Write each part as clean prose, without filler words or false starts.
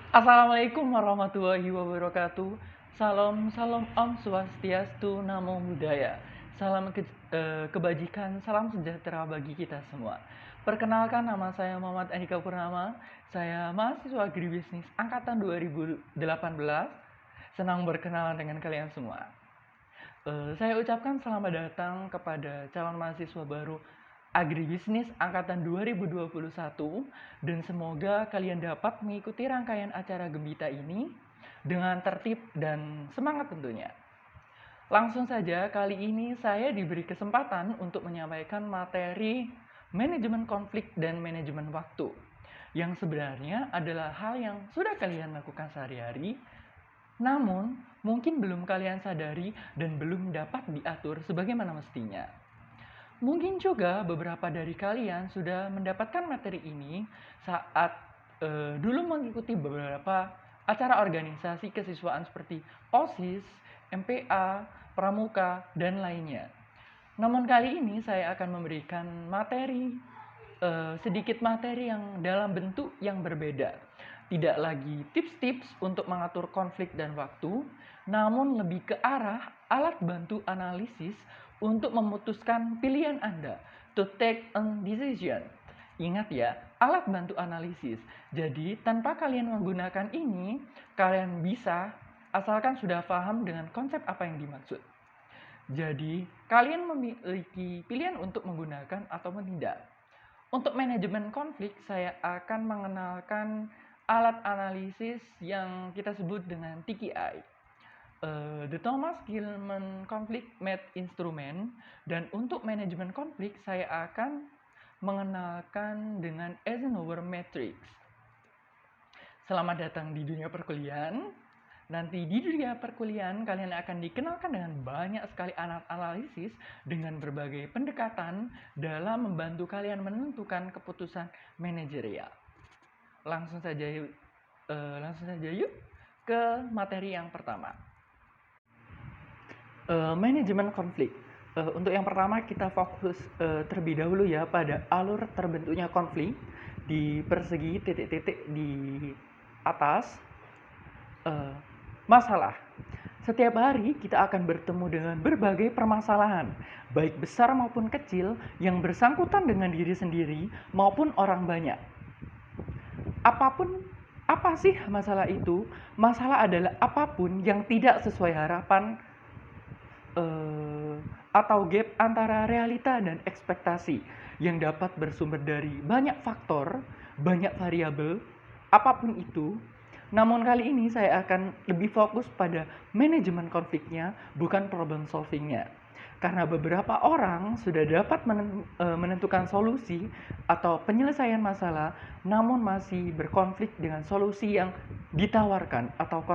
Assalamualaikum warahmatullahi wabarakatuh. Salam salam Om Swastiastu, Namo Buddhaya. Salam kebajikan, salam sejahtera bagi kita semua. Perkenalkan, nama saya Muhammad Andika Purnama. Saya mahasiswa agribisnis angkatan 2018. Senang berkenalan dengan kalian semua. Saya ucapkan selamat datang kepada calon mahasiswa baru Agribisnis angkatan 2021 dan semoga kalian dapat mengikuti rangkaian acara Gembita ini dengan tertib dan semangat tentunya. Langsung saja, kali ini saya diberi kesempatan untuk menyampaikan materi manajemen konflik dan manajemen waktu, yang sebenarnya adalah hal yang sudah kalian lakukan sehari-hari, namun mungkin belum kalian sadari dan belum dapat diatur sebagaimana mestinya. Mungkin juga beberapa dari kalian sudah mendapatkan materi ini saat dulu mengikuti beberapa acara organisasi kesiswaan seperti OSIS, MPA, Pramuka, dan lainnya. Namun kali ini saya akan memberikan sedikit materi yang dalam bentuk yang berbeda. Tidak lagi tips-tips untuk mengatur konflik dan waktu, namun lebih ke arah alat bantu analisis untuk memutuskan pilihan Anda, to take a decision. Ingat ya, alat bantu analisis. Jadi, tanpa kalian menggunakan ini, kalian bisa asalkan sudah paham dengan konsep apa yang dimaksud. Jadi, kalian memiliki pilihan untuk menggunakan ataupun tidak. Untuk manajemen konflik, saya akan mengenalkan alat analisis yang kita sebut dengan TKI. The Thomas Gilman Conflict Math Instrument, dan untuk manajemen konflik saya akan mengenalkan dengan Eisenhower Matrix. Selamat datang di dunia perkuliahan. Nanti di dunia perkuliahan kalian akan dikenalkan dengan banyak sekali alat analisis dengan berbagai pendekatan dalam membantu kalian menentukan keputusan manajerial. Langsung saja yuk ke materi yang pertama. Manajemen konflik. Untuk yang pertama kita fokus terlebih dahulu ya pada alur terbentuknya konflik di persegi titik-titik di atas. Masalah. Setiap hari kita akan bertemu dengan berbagai permasalahan, baik besar maupun kecil, yang bersangkutan dengan diri sendiri maupun orang banyak. Apa sih masalah itu? Masalah adalah apapun yang tidak sesuai harapan atau gap antara realita dan ekspektasi yang dapat bersumber dari banyak faktor, banyak variabel, apapun itu. Namun kali ini saya akan lebih fokus pada manajemen konfliknya, bukan problem solvingnya. Karena beberapa orang sudah dapat menentukan solusi atau penyelesaian masalah, namun masih berkonflik dengan solusi yang ditawarkan atau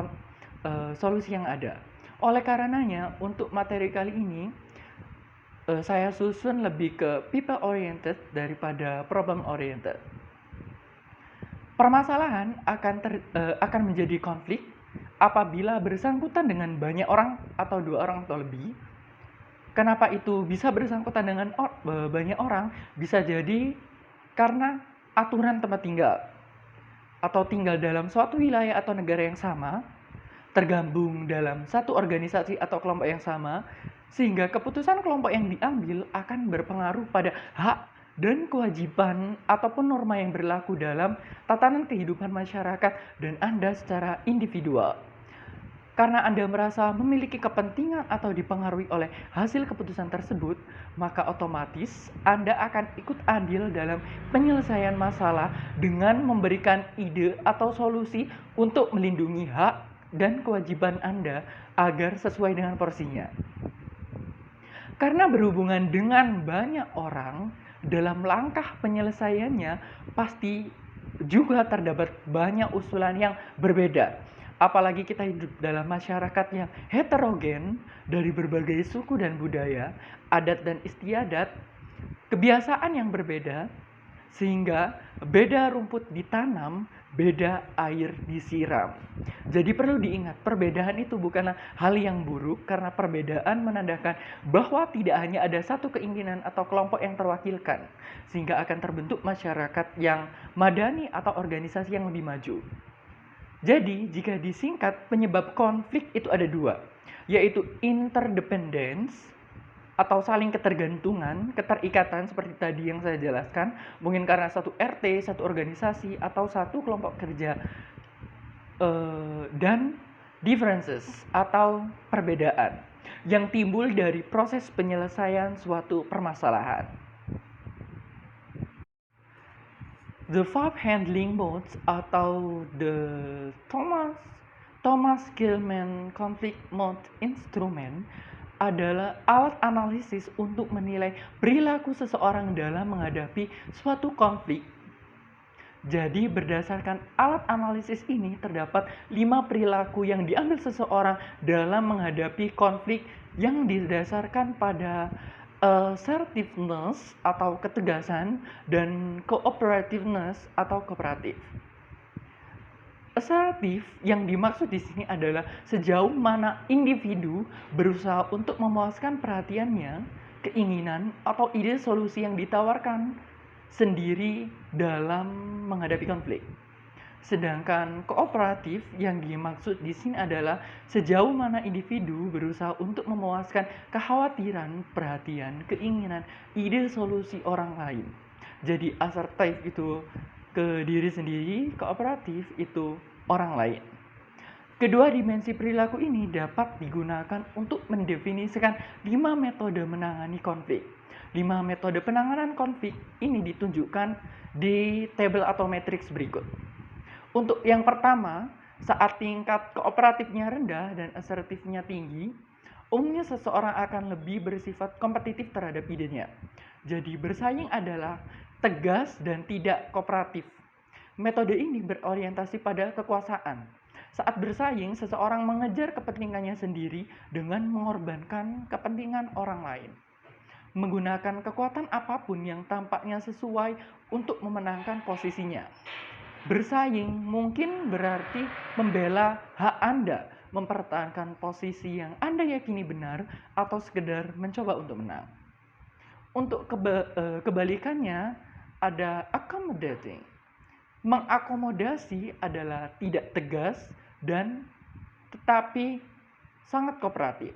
solusi yang ada. Oleh karenanya, untuk materi kali ini, saya susun lebih ke people oriented daripada problem oriented. Permasalahan akan menjadi konflik apabila bersangkutan dengan banyak orang atau dua orang atau lebih. Kenapa itu bisa bersangkutan dengan banyak orang? Bisa jadi karena aturan tempat tinggal atau tinggal dalam suatu wilayah atau negara yang sama, tergabung dalam satu organisasi atau kelompok yang sama, sehingga keputusan kelompok yang diambil akan berpengaruh pada hak dan kewajiban ataupun norma yang berlaku dalam tatanan kehidupan masyarakat dan Anda secara individual. Karena Anda merasa memiliki kepentingan atau dipengaruhi oleh hasil keputusan tersebut, maka otomatis Anda akan ikut andil dalam penyelesaian masalah dengan memberikan ide atau solusi untuk melindungi hak dan kewajiban Anda agar sesuai dengan porsinya. Karena berhubungan dengan banyak orang, dalam langkah penyelesaiannya pasti juga terdapat banyak usulan yang berbeda. Apalagi kita hidup dalam masyarakat yang heterogen dari berbagai suku dan budaya, adat dan istiadat, kebiasaan yang berbeda, sehingga beda rumput ditanam, beda air disiram. Jadi perlu diingat, perbedaan itu bukanlah hal yang buruk, karena perbedaan menandakan bahwa tidak hanya ada satu keinginan atau kelompok yang terwakilkan, sehingga akan terbentuk masyarakat yang madani atau organisasi yang lebih maju. Jadi, jika disingkat, penyebab konflik itu ada dua, yaitu interdependence atau saling ketergantungan, keterikatan seperti tadi yang saya jelaskan, mungkin karena satu RT, satu organisasi, atau satu kelompok kerja, dan differences atau perbedaan yang timbul dari proses penyelesaian suatu permasalahan. The five handling modes atau the Thomas Gilman Conflict Mode Instrument adalah alat analisis untuk menilai perilaku seseorang dalam menghadapi suatu konflik. Jadi berdasarkan alat analisis ini terdapat 5 perilaku yang diambil seseorang dalam menghadapi konflik yang didasarkan pada assertiveness atau ketegasan dan cooperativeness atau kooperatif. Asertif yang dimaksud di sini adalah sejauh mana individu berusaha untuk memuaskan perhatiannya, keinginan, atau ide solusi yang ditawarkan sendiri dalam menghadapi konflik. Sedangkan kooperatif yang dimaksud di sini adalah sejauh mana individu berusaha untuk memuaskan kekhawatiran, perhatian, keinginan, ide solusi orang lain. Jadi asertif itu ke diri sendiri, kooperatif itu orang lain. Kedua dimensi perilaku ini dapat digunakan untuk mendefinisikan 5 metode menangani konflik. 5 metode penanganan konflik ini ditunjukkan di tabel atau matriks berikut. Untuk yang pertama, saat tingkat kooperatifnya rendah dan asertifnya tinggi, umumnya seseorang akan lebih bersifat kompetitif terhadap idenya. Jadi bersaing adalah tegas dan tidak kooperatif. Metode ini berorientasi pada kekuasaan. Saat bersaing, seseorang mengejar kepentingannya sendiri dengan mengorbankan kepentingan orang lain. Menggunakan kekuatan apapun yang tampaknya sesuai untuk memenangkan posisinya. Bersaing mungkin berarti membela hak Anda, mempertahankan posisi yang Anda yakini benar, atau sekedar mencoba untuk menang. Untuk kebalikannya, ada accommodating. Mengakomodasi adalah tidak tegas dan tetapi sangat kooperatif.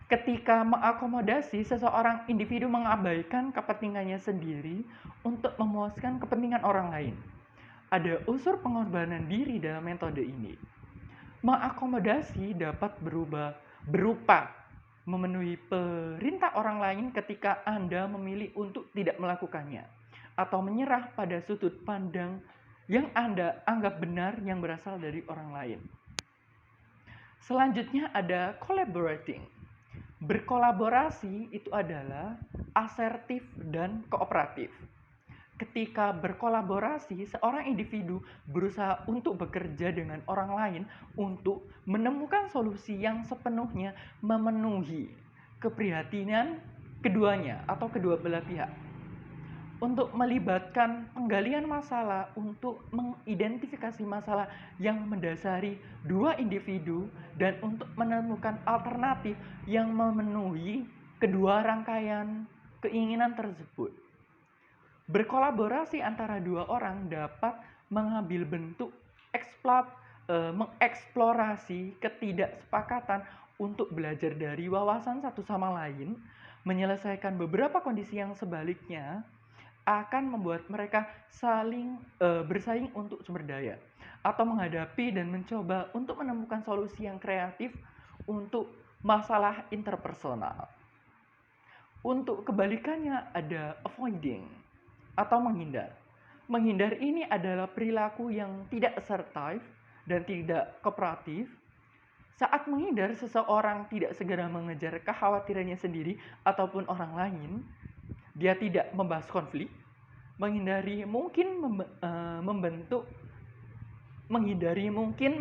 Ketika mengakomodasi, seseorang individu mengabaikan kepentingannya sendiri untuk memuaskan kepentingan orang lain. Ada unsur pengorbanan diri dalam metode ini. Mengakomodasi dapat berupa memenuhi perintah orang lain ketika Anda memilih untuk tidak melakukannya, atau menyerah pada sudut pandang yang Anda anggap benar yang berasal dari orang lain. Selanjutnya ada collaborating. Berkolaborasi itu adalah asertif dan kooperatif. Ketika berkolaborasi, seorang individu berusaha untuk bekerja dengan orang lain untuk menemukan solusi yang sepenuhnya memenuhi keprihatinan keduanya atau kedua belah pihak. Untuk melibatkan penggalian masalah untuk mengidentifikasi masalah yang mendasari dua individu dan untuk menemukan alternatif yang memenuhi kedua rangkaian keinginan tersebut. Berkolaborasi antara dua orang dapat mengambil bentuk mengeksplorasi ketidaksepakatan untuk belajar dari wawasan satu sama lain, menyelesaikan beberapa kondisi yang sebaliknya akan membuat mereka saling bersaing untuk sumber daya, atau menghadapi dan mencoba untuk menemukan solusi yang kreatif untuk masalah interpersonal. Untuk kebalikannya ada avoiding atau menghindar. Menghindar ini adalah perilaku yang tidak asertif dan tidak kooperatif. Saat menghindar, seseorang tidak segera mengejar kekhawatirannya sendiri ataupun orang lain. Dia tidak membahas konflik. Menghindari mungkin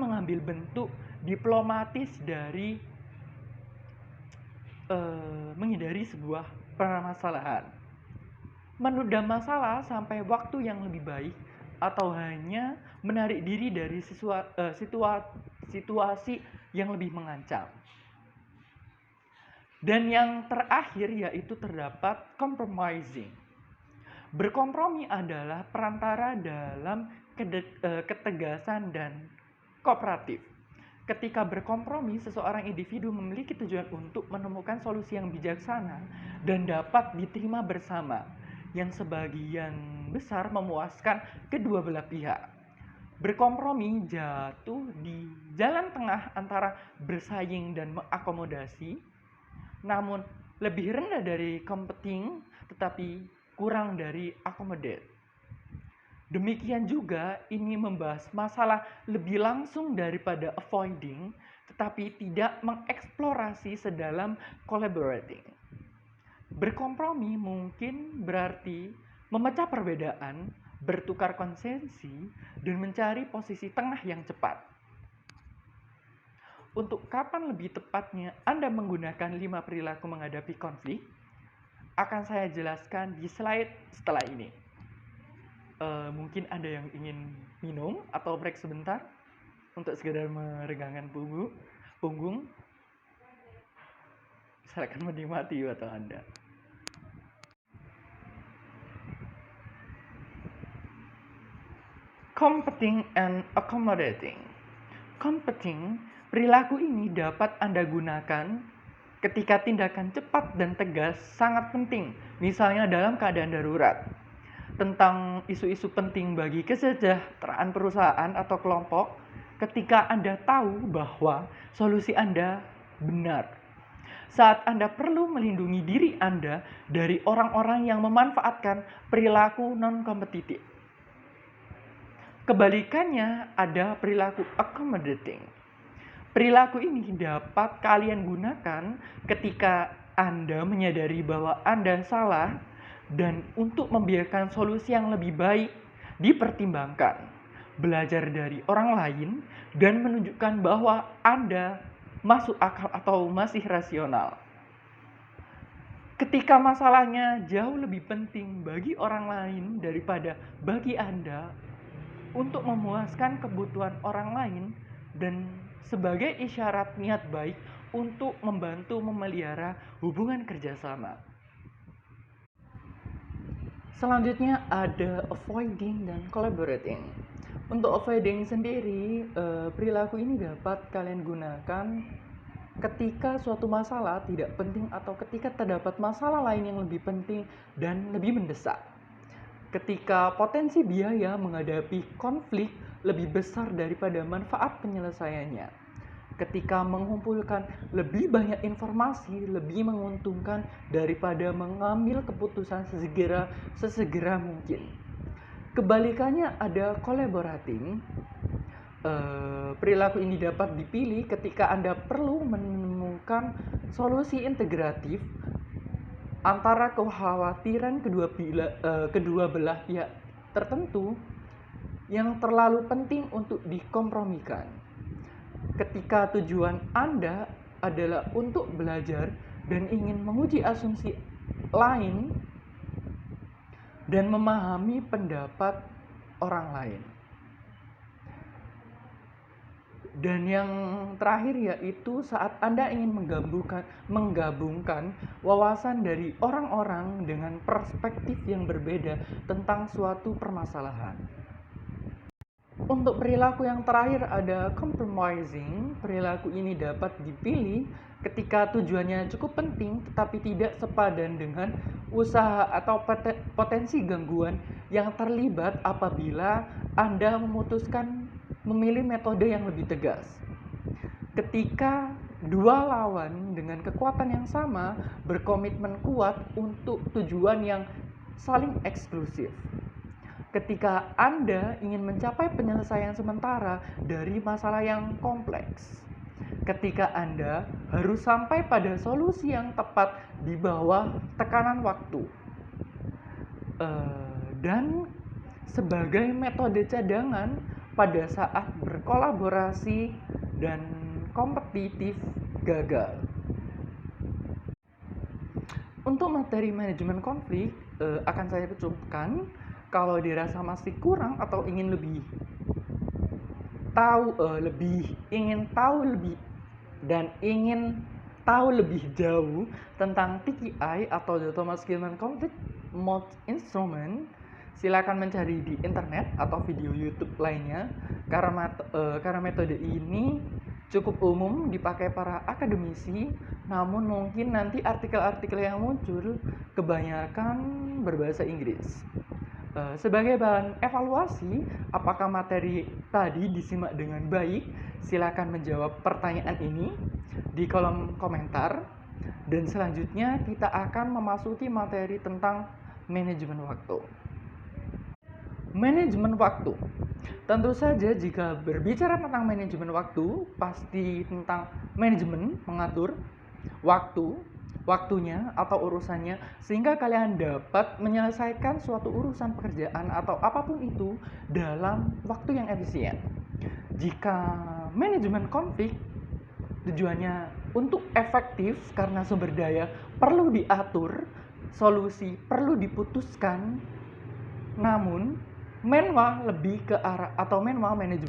mengambil bentuk diplomatis dari menghindari sebuah permasalahan. Menunda masalah sampai waktu yang lebih baik, atau hanya menarik diri dari situasi yang lebih mengancam. Dan yang terakhir yaitu terdapat compromising. Berkompromi adalah perantara dalam ketegasan dan kooperatif. Ketika berkompromi, seseorang individu memiliki tujuan untuk menemukan solusi yang bijaksana dan dapat diterima bersama, yang sebagian besar memuaskan kedua belah pihak. Berkompromi jatuh di jalan tengah antara bersaing dan mengakomodasi, namun lebih rendah dari competing tetapi kurang dari accommodate. Demikian juga ini membahas masalah lebih langsung daripada avoiding, tetapi tidak mengeksplorasi sedalam collaborating. Berkompromi mungkin berarti memecah perbedaan, bertukar konsensi, dan mencari posisi tengah yang cepat. Untuk kapan lebih tepatnya Anda menggunakan 5 perilaku menghadapi konflik, akan saya jelaskan di slide setelah ini. Mungkin ada yang ingin minum atau break sebentar untuk sekedar meregangkan punggung. Silakan menikmati waktu Anda. Competing and accommodating. Competing, perilaku ini dapat Anda gunakan ketika tindakan cepat dan tegas sangat penting, misalnya dalam keadaan darurat. Tentang isu-isu penting bagi kesejahteraan perusahaan atau kelompok, ketika Anda tahu bahwa solusi Anda benar. Saat Anda perlu melindungi diri Anda dari orang-orang yang memanfaatkan perilaku non-kompetitif. Kebalikannya ada perilaku accommodating. Perilaku ini dapat kalian gunakan ketika Anda menyadari bahwa Anda salah dan untuk membiarkan solusi yang lebih baik dipertimbangkan, belajar dari orang lain, dan menunjukkan bahwa Anda masuk akal atau masih rasional. Ketika masalahnya jauh lebih penting bagi orang lain daripada bagi Anda, untuk memuaskan kebutuhan orang lain dan sebagai isyarat niat baik untuk membantu memelihara hubungan kerjasama. Selanjutnya ada avoiding dan collaborating. Untuk avoiding sendiri, perilaku ini dapat kalian gunakan ketika suatu masalah tidak penting atau ketika terdapat masalah lain yang lebih penting dan lebih mendesak. Ketika potensi biaya menghadapi konflik lebih besar daripada manfaat penyelesaiannya. Ketika mengumpulkan lebih banyak informasi lebih menguntungkan daripada mengambil keputusan sesegera mungkin. Kebalikannya ada collaborating. Perilaku ini dapat dipilih ketika Anda perlu menemukan solusi integratif antara kekhawatiran kedua belah pihak tertentu yang terlalu penting untuk dikompromikan. Ketika tujuan Anda adalah untuk belajar dan ingin menguji asumsi lain dan memahami pendapat orang lain. Dan yang terakhir yaitu saat Anda ingin menggabungkan wawasan dari orang-orang dengan perspektif yang berbeda tentang suatu permasalahan. Untuk perilaku yang terakhir ada compromising. Perilaku ini dapat dipilih ketika tujuannya cukup penting tetapi tidak sepadan dengan usaha atau potensi gangguan yang terlibat apabila Anda memutuskan memilih metode yang lebih tegas. Ketika dua lawan dengan kekuatan yang sama berkomitmen kuat untuk tujuan yang saling eksklusif. Ketika Anda ingin mencapai penyelesaian sementara dari masalah yang kompleks. Ketika Anda harus sampai pada solusi yang tepat di bawah tekanan waktu. Dan sebagai metode cadangan pada saat berkolaborasi dan kompetitif gagal. Untuk materi manajemen konflik akan saya cukupkan. Kalau dirasa masih kurang atau ingin lebih tahu ingin tahu lebih jauh tentang TKI atau The Thomas Gilman Conflict Mode Instrument, silakan mencari di internet atau video YouTube lainnya, karena metode ini cukup umum dipakai para akademisi, namun mungkin nanti artikel-artikel yang muncul kebanyakan berbahasa Inggris. Sebagai bahan evaluasi, apakah materi tadi disimak dengan baik? Silakan menjawab pertanyaan ini di kolom komentar. Dan selanjutnya kita akan memasuki materi tentang manajemen waktu. Manajemen waktu. Tentu saja jika berbicara tentang manajemen waktu, pasti tentang manajemen, mengatur waktunya atau urusannya, sehingga kalian dapat menyelesaikan suatu urusan pekerjaan atau apapun itu dalam waktu yang efisien. Jika manajemen konflik, tujuannya untuk efektif karena sumber daya perlu diatur, solusi perlu diputuskan, namun manajemen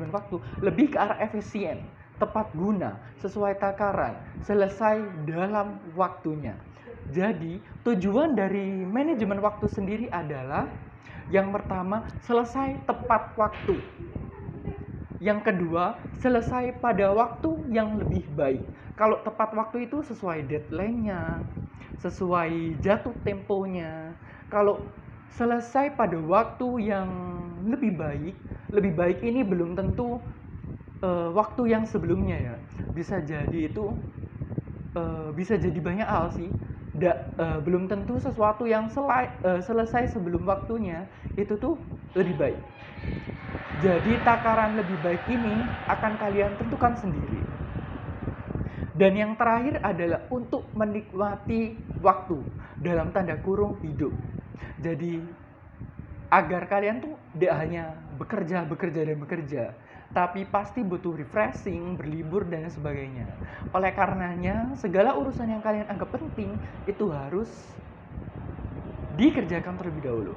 waktu lebih ke arah efisien, tepat guna, sesuai takaran, selesai dalam waktunya. Jadi, tujuan dari manajemen waktu sendiri adalah yang pertama, selesai tepat waktu. Yang kedua, selesai pada waktu yang lebih baik. Kalau tepat waktu itu sesuai deadline-nya, sesuai jatuh temponya. Kalau selesai pada waktu yang lebih baik ini belum tentu waktu yang sebelumnya ya. Bisa jadi itu bisa jadi banyak hal sih. Belum tentu sesuatu yang selesai sebelum waktunya itu tuh lebih baik. Jadi takaran lebih baik ini akan kalian tentukan sendiri. Dan yang terakhir adalah untuk menikmati waktu, dalam tanda kurung hidup. Jadi agar kalian tuh tidak hanya bekerja, tapi pasti butuh refreshing, berlibur dan sebagainya. Oleh karenanya, segala urusan yang kalian anggap penting itu harus dikerjakan terlebih dahulu.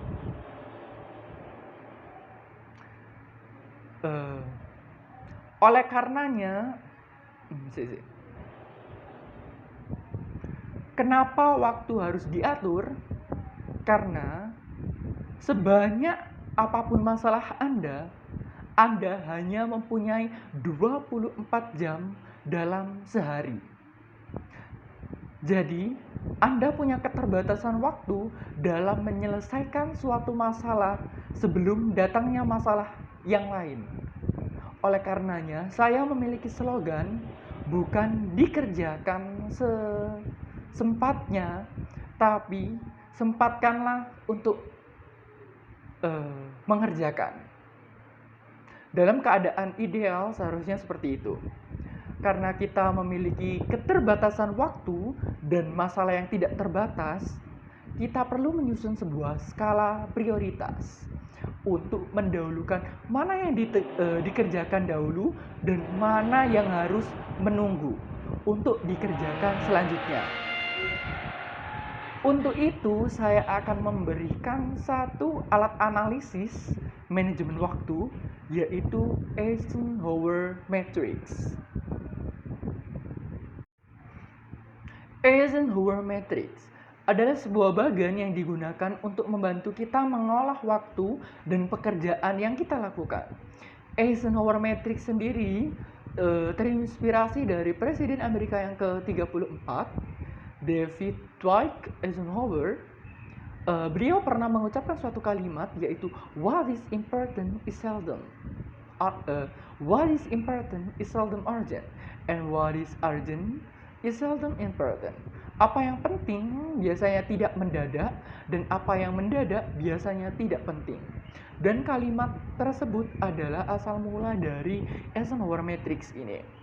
Oleh karenanya, kenapa waktu harus diatur? Karena sebanyak apapun masalah Anda hanya mempunyai 24 jam dalam sehari. Jadi, Anda punya keterbatasan waktu dalam menyelesaikan suatu masalah sebelum datangnya masalah yang lain. Oleh karenanya, saya memiliki slogan, bukan dikerjakan sempatnya, tapi sempatkanlah untuk mengerjakan. Dalam keadaan ideal seharusnya seperti itu. Karena kita memiliki keterbatasan waktu dan masalah yang tidak terbatas, kita perlu menyusun sebuah skala prioritas untuk mendahulukan mana yang dikerjakan dahulu dan mana yang harus menunggu untuk dikerjakan selanjutnya. Untuk itu, saya akan memberikan satu alat analisis manajemen waktu, yaitu Eisenhower Matrix. Eisenhower Matrix adalah sebuah bagan yang digunakan untuk membantu kita mengolah waktu dan pekerjaan yang kita lakukan. Eisenhower Matrix sendiri terinspirasi dari Presiden Amerika yang ke-34, David Dwight Eisenhower. Beliau pernah mengucapkan suatu kalimat, yaitu what is important is seldom urgent, and what is urgent is seldom important. Apa yang penting biasanya tidak mendadak, dan apa yang mendadak biasanya tidak penting. Dan kalimat tersebut adalah asal mula dari Eisenhower Matrix ini.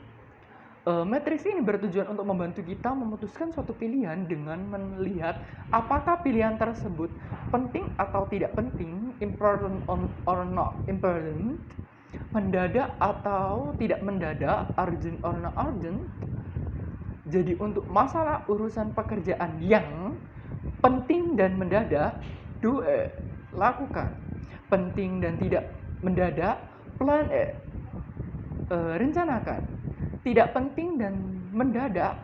Matrix ini bertujuan untuk membantu kita memutuskan suatu pilihan dengan melihat apakah pilihan tersebut penting atau tidak penting, important or not important, mendadak atau tidak mendadak, urgent or not urgent. Jadi untuk masalah urusan pekerjaan yang penting dan mendadak, do it, lakukan. Penting dan tidak mendadak, plan it, rencanakan. Tidak penting dan mendadak,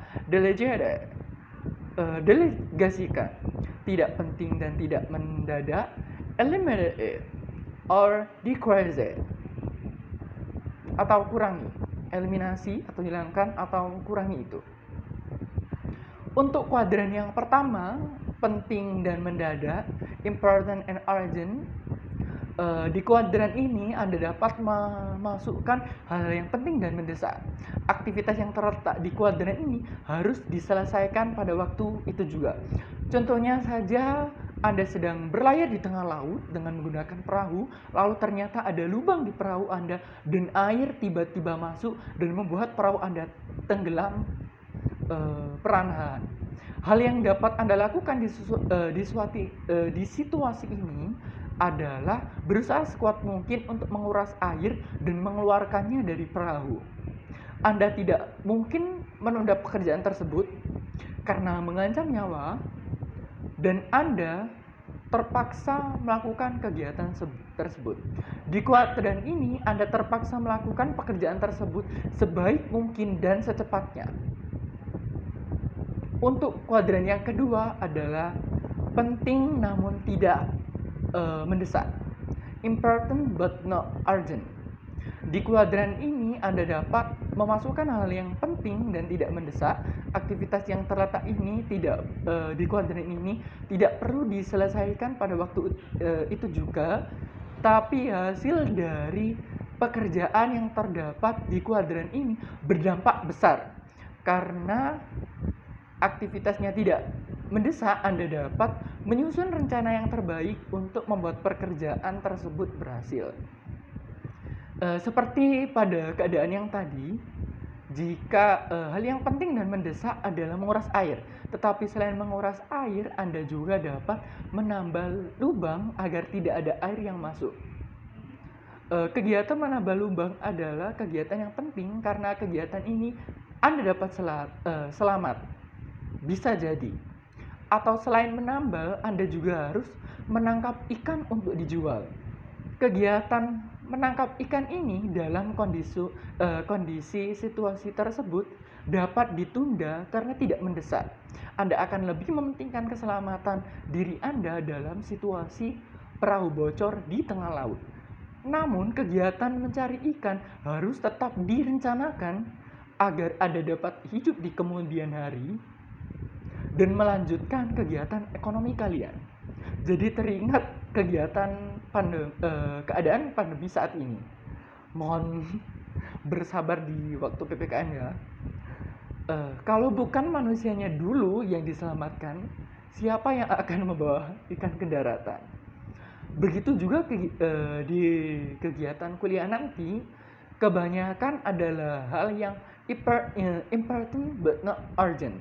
delegasikan. Tidak penting dan tidak mendadak, Eliminate it or decrease it, atau kurangi. Eliminasi atau hilangkan atau kurangi itu. Untuk kuadran yang pertama, penting dan mendadak, important and urgent. Di kuadran ini Anda dapat memasukkan hal yang penting dan mendesak. Aktivitas yang terletak di kuadran ini harus diselesaikan pada waktu itu juga. Contohnya saja, Anda sedang berlayar di tengah laut dengan menggunakan perahu, lalu ternyata ada lubang di perahu Anda dan air tiba-tiba masuk dan membuat perahu Anda tenggelam perlahan. Hal yang dapat Anda lakukan di situasi ini adalah berusaha sekuat mungkin untuk menguras air dan mengeluarkannya dari perahu. Anda tidak mungkin menunda pekerjaan tersebut karena mengancam nyawa, dan Anda terpaksa melakukan kegiatan tersebut. Di kuadran ini, Anda terpaksa melakukan pekerjaan tersebut sebaik mungkin dan secepatnya. Untuk kuadran yang kedua adalah penting namun tidak mendesak. Important but not urgent. Di kuadran ini Anda dapat memasukkan hal yang penting dan tidak mendesak. Aktivitas yang terletak ini di kuadran ini tidak perlu diselesaikan pada waktu itu juga, tapi hasil dari pekerjaan yang terdapat di kuadran ini berdampak besar. Karena aktivitasnya tidak mendesak, Anda dapat menyusun rencana yang terbaik untuk membuat pekerjaan tersebut berhasil. Seperti pada keadaan yang tadi, jika hal yang penting dan mendesak adalah menguras air, tetapi selain menguras air, Anda juga dapat menambal lubang agar tidak ada air yang masuk. Kegiatan menambal lubang adalah kegiatan yang penting karena kegiatan ini Anda dapat selamat. Bisa jadi. Atau selain menambal, Anda juga harus menangkap ikan untuk dijual. Kegiatan menangkap ikan ini dalam kondisi situasi tersebut dapat ditunda karena tidak mendesak. Anda akan lebih mementingkan keselamatan diri Anda dalam situasi perahu bocor di tengah laut. Namun kegiatan mencari ikan harus tetap direncanakan agar Anda dapat hidup di kemudian hari dan melanjutkan kegiatan ekonomi kalian. Jadi teringat keadaan pandemi saat ini. Mohon bersabar di waktu PPKM ya. Kalau bukan manusianya dulu yang diselamatkan, siapa yang akan membawa ikan ke daratan? Begitu juga di kegiatan kuliah nanti, kebanyakan adalah hal yang important but not urgent,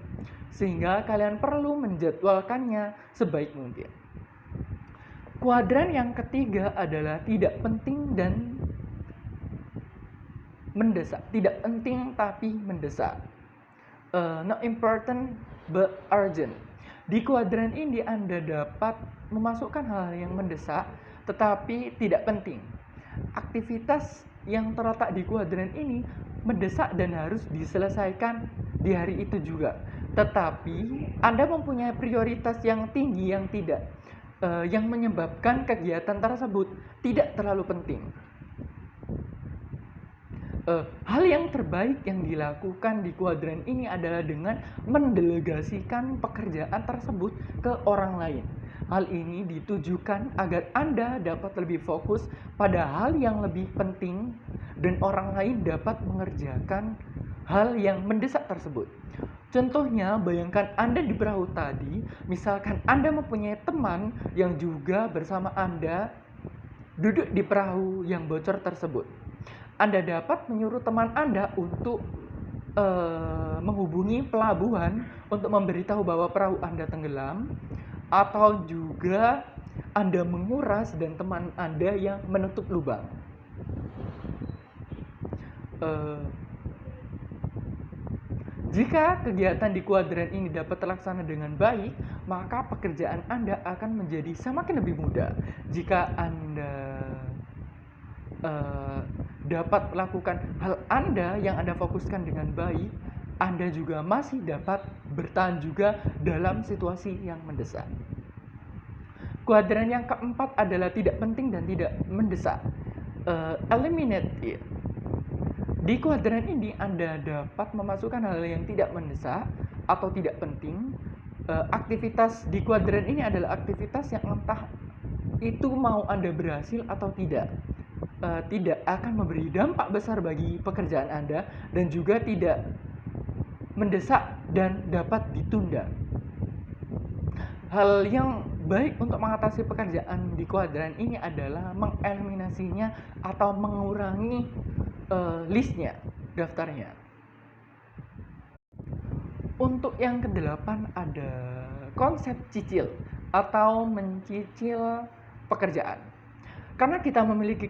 sehingga kalian perlu menjadwalkannya sebaik mungkin. Kuadran yang ketiga adalah tidak penting dan mendesak. Tidak penting tapi mendesak. Not important but urgent. Di kuadran ini Anda dapat memasukkan hal yang mendesak tetapi tidak penting. Aktivitas yang terletak di kuadran ini mendesak dan harus diselesaikan di hari itu juga. Tetapi Anda mempunyai prioritas yang tinggi yang menyebabkan kegiatan tersebut tidak terlalu penting. Hal yang terbaik yang dilakukan di kuadran ini adalah dengan mendelegasikan pekerjaan tersebut ke orang lain. Hal ini ditujukan agar Anda dapat lebih fokus pada hal yang lebih penting dan orang lain dapat mengerjakan hal yang mendesak tersebut. Contohnya, bayangkan Anda di perahu tadi, misalkan Anda mempunyai teman yang juga bersama Anda duduk di perahu yang bocor tersebut. Anda dapat menyuruh teman Anda untuk menghubungi pelabuhan untuk memberitahu bahwa perahu Anda tenggelam, atau juga Anda menguras dan teman Anda yang menutup lubang. Jika kegiatan di kuadran ini dapat terlaksana dengan baik, maka pekerjaan Anda akan menjadi semakin lebih mudah. Jika Anda dapat melakukan hal Anda yang Anda fokuskan dengan baik, Anda juga masih dapat bertahan juga dalam situasi yang mendesak. Kuadran yang keempat adalah tidak penting dan tidak mendesak. Eliminate it. Di kuadran ini Anda dapat memasukkan hal yang tidak mendesak atau tidak penting. Aktivitas di kuadran ini adalah aktivitas yang entah itu mau Anda berhasil atau tidak, tidak akan memberi dampak besar bagi pekerjaan Anda dan juga tidak mendesak dan dapat ditunda. Hal yang baik untuk mengatasi pekerjaan di kuadran ini adalah mengeliminasinya atau mengurangi listnya, daftarnya. Untuk yang kedelapan ada konsep cicil atau mencicil pekerjaan. Karena kita memiliki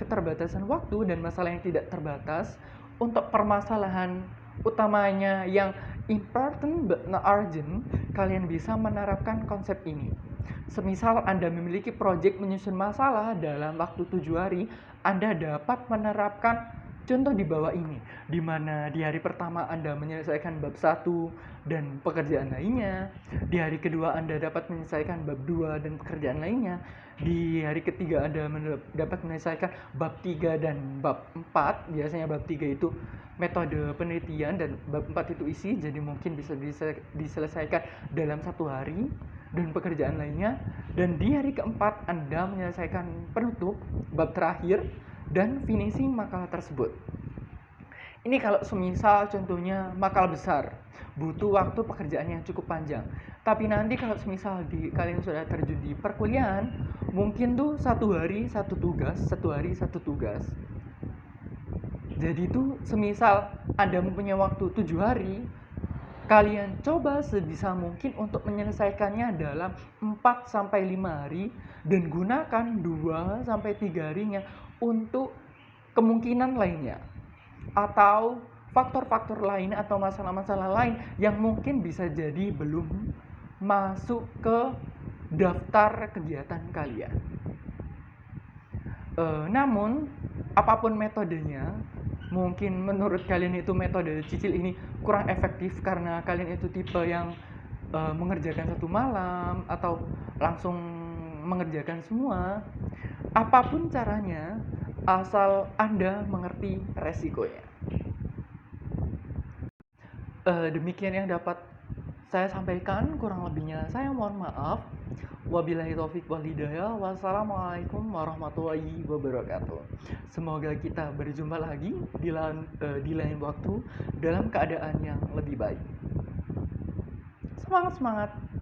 keterbatasan waktu dan masalah yang tidak terbatas, untuk permasalahan utamanya yang important but not urgent, kalian bisa menerapkan konsep ini. Semisal Anda memiliki proyek menyusun masalah dalam waktu 7 hari, Anda dapat menerapkan contoh di bawah ini, di mana di hari pertama Anda menyelesaikan bab 1 dan pekerjaan lainnya, di hari kedua Anda dapat menyelesaikan bab 2 dan pekerjaan lainnya, di hari ketiga Anda dapat menyelesaikan bab 3 dan bab 4. Biasanya bab 3 itu metode penelitian dan bab 4 itu isi, jadi mungkin bisa diselesaikan dalam 1 hari dan pekerjaan lainnya. Dan di hari keempat Anda menyelesaikan penutup bab terakhir dan finishing makalah tersebut. Ini kalau semisal contohnya makalah besar, butuh waktu pekerjaan yang cukup panjang. Tapi nanti kalau semisal kalian sudah terjun di perkuliahan, mungkin tuh 1 hari 1 tugas, 1 hari 1 tugas. Jadi tuh semisal Anda mempunyai waktu 7 hari, kalian coba sebisa mungkin untuk menyelesaikannya dalam 4-5 hari dan gunakan 2-3 harinya untuk kemungkinan lainnya atau faktor-faktor lain atau masalah-masalah lain yang mungkin bisa jadi belum masuk ke daftar kegiatan kalian. Namun apapun metodenya, mungkin menurut kalian itu metode cicil ini kurang efektif karena kalian itu tipe yang mengerjakan 1 malam atau langsung mengerjakan semua. Apapun caranya, asal Anda mengerti resikonya. Demikian yang dapat saya sampaikan, kurang lebihnya saya mohon maaf. Wabillahi taufik wal hidayah. Wassalamualaikum warahmatullahi wabarakatuh. Semoga kita berjumpa lagi di lain waktu dalam keadaan yang lebih baik. Semangat!